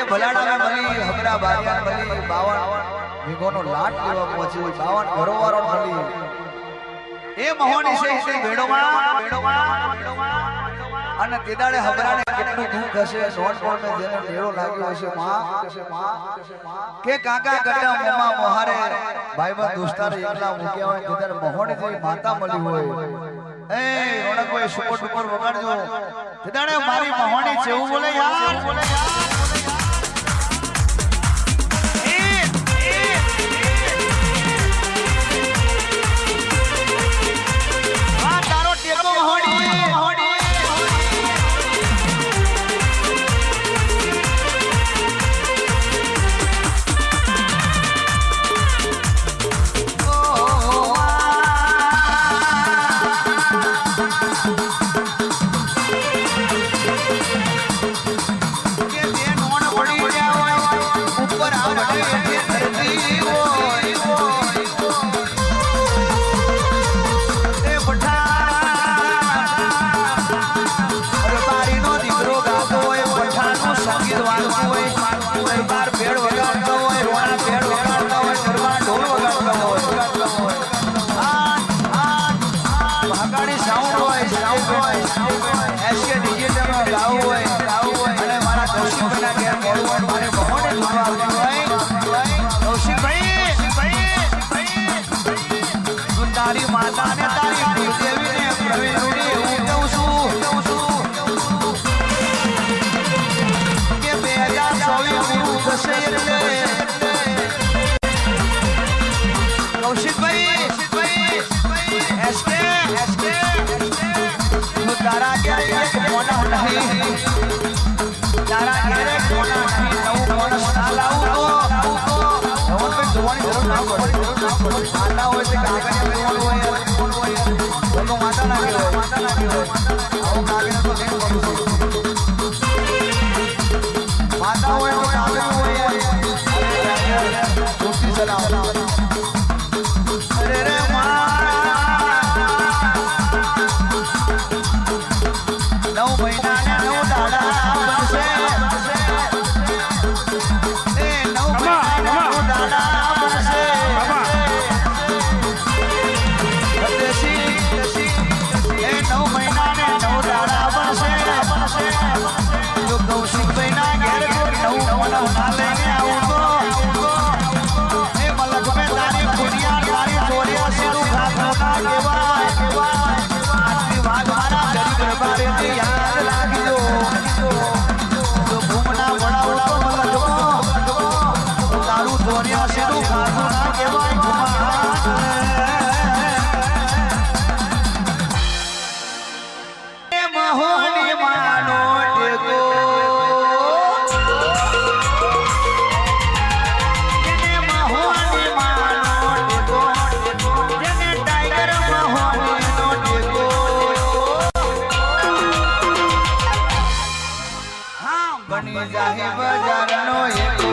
જે ભલાડા મળી હબરા બારિયા મળી 52 વીઘોનો લાટ લેવા પહોંચી 52 ઘરોવાળો મળી એ મહોની છે તે ભેડોમાં અને તેદાડે હબરાને કેટલું દુઃખ હશે નોટપોડ મે જેને ઢેરો લાગ્યો હશે માં કે કાકા કટા મોમાં મોહારે ભાઈબંધ દોસ્તાર એકલા મૂક્યા હોય તેદાડે મહોની જેવી માતા મળી હોય એ રોણકભાઈ સુપર ડુપર વગાડજો તેદાડે મારી મહોની જેવું બોલે યાર તારી માતા ને તારી કુળદેવી ને પ્રવીણુડી હું કહું છું કે 2024 પૂરું થશે એટલે કૌશિકભાઈ એસકે તું તારા ક્યારે મોના નહીં તારા ક્યારે મોના નહીં નવું મોનસ ના લાવું તો ધવનભાઈ જોવાની જરૂર ના પડે માતા હોય તે કાકાને માતા ના કહેવાય આવું કાગળ તો કેમ કરું છું માતા હોય તો કાગળ હોય દોસ્તી સલામ અરે રે માં 9 મહિના ને 9 દાડા બનશે એ 9 મહિના 9 દાડા બનશે એ 9 મહિના ને 9 દાડા બનશે જો કૌશિકભાઈ ના ઘેર તો 9 ના લઈને આવું તો એ મલક મે તારી ખુડિયા તારી ચોરિયા શેરું ખાતું ના કહેવાય આટલી વાત મારા ગરીબ દરબારેથી યાદ રાખજો જો ભૂમના વડાવડા મલક તારું ચોરિયા શેરું ખાતું ના કહેવાય મહોની માનો ટેકો જેને મહોની માનો ટેકો જેને ટાઈગર મહોનીનો ટેકો હા બની જાહે બજારનો એકો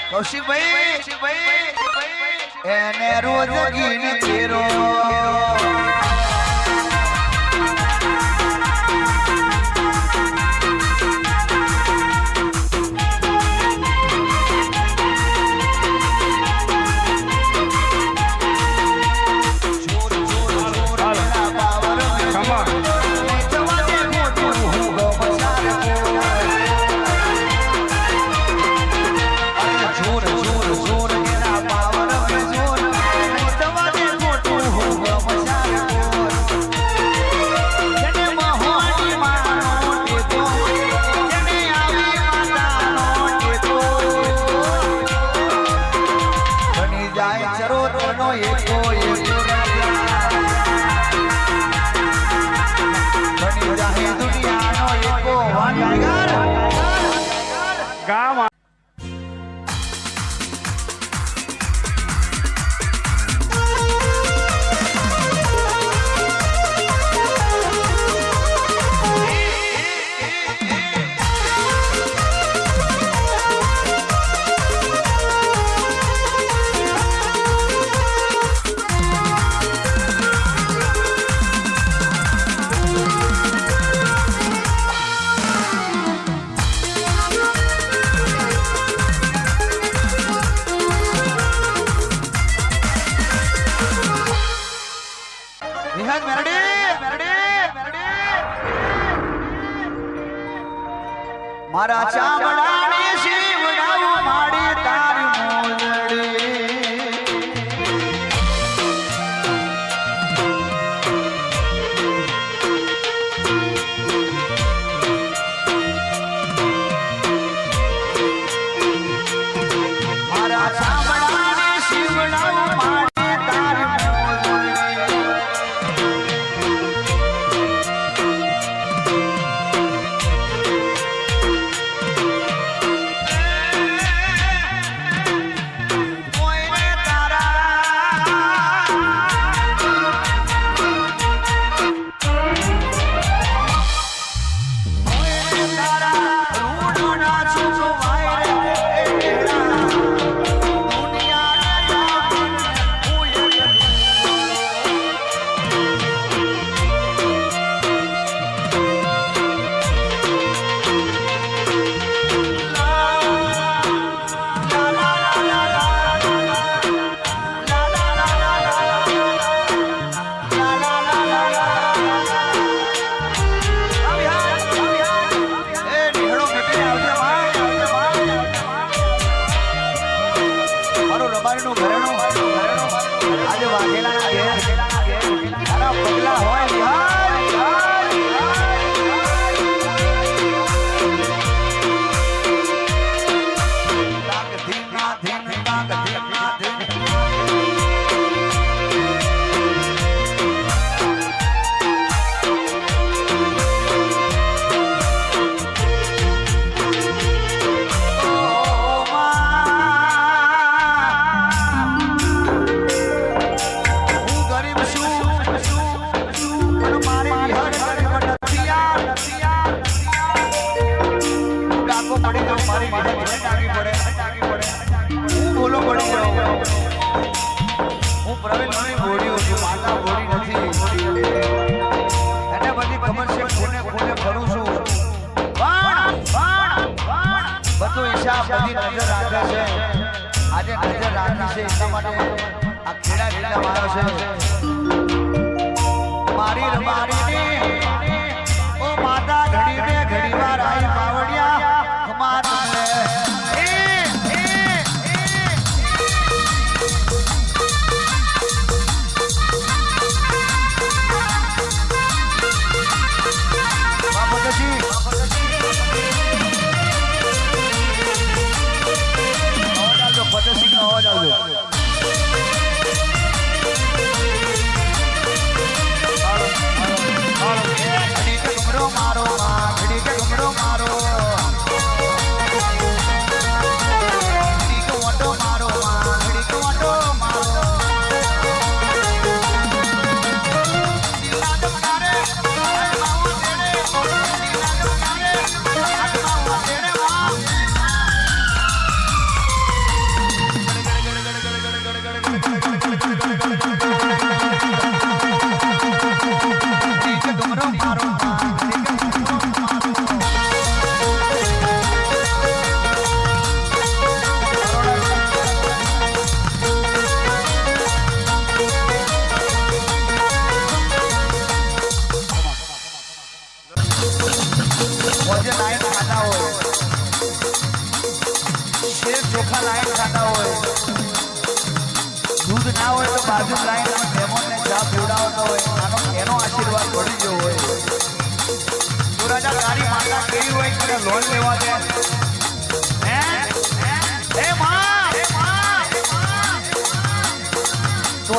કૌશિકભાઈ એને રોજ ગીને તેરો જોર એના પાવર જોર વાઘેલાના ઘેર તારા પગલા હોય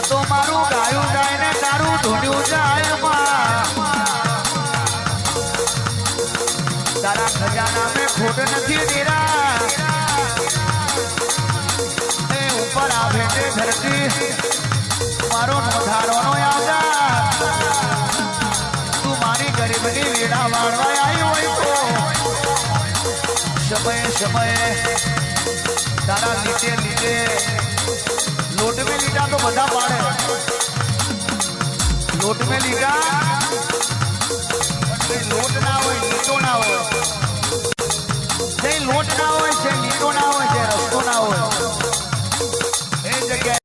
તો મારું ગાયું જાય ને તારું ઢૂંઢ્યું જાય તારા ખજાના में खोट નથી તેરા એ ઉપર આવે તે ધરતી મારો નોધારોનો યાદા તું મારી ગરીબની વેડા વાળવા આવી હોય તો સમયે તારા લીધે लोट में लीटा तो बधा पाड़े लोट में लीटा लोट ना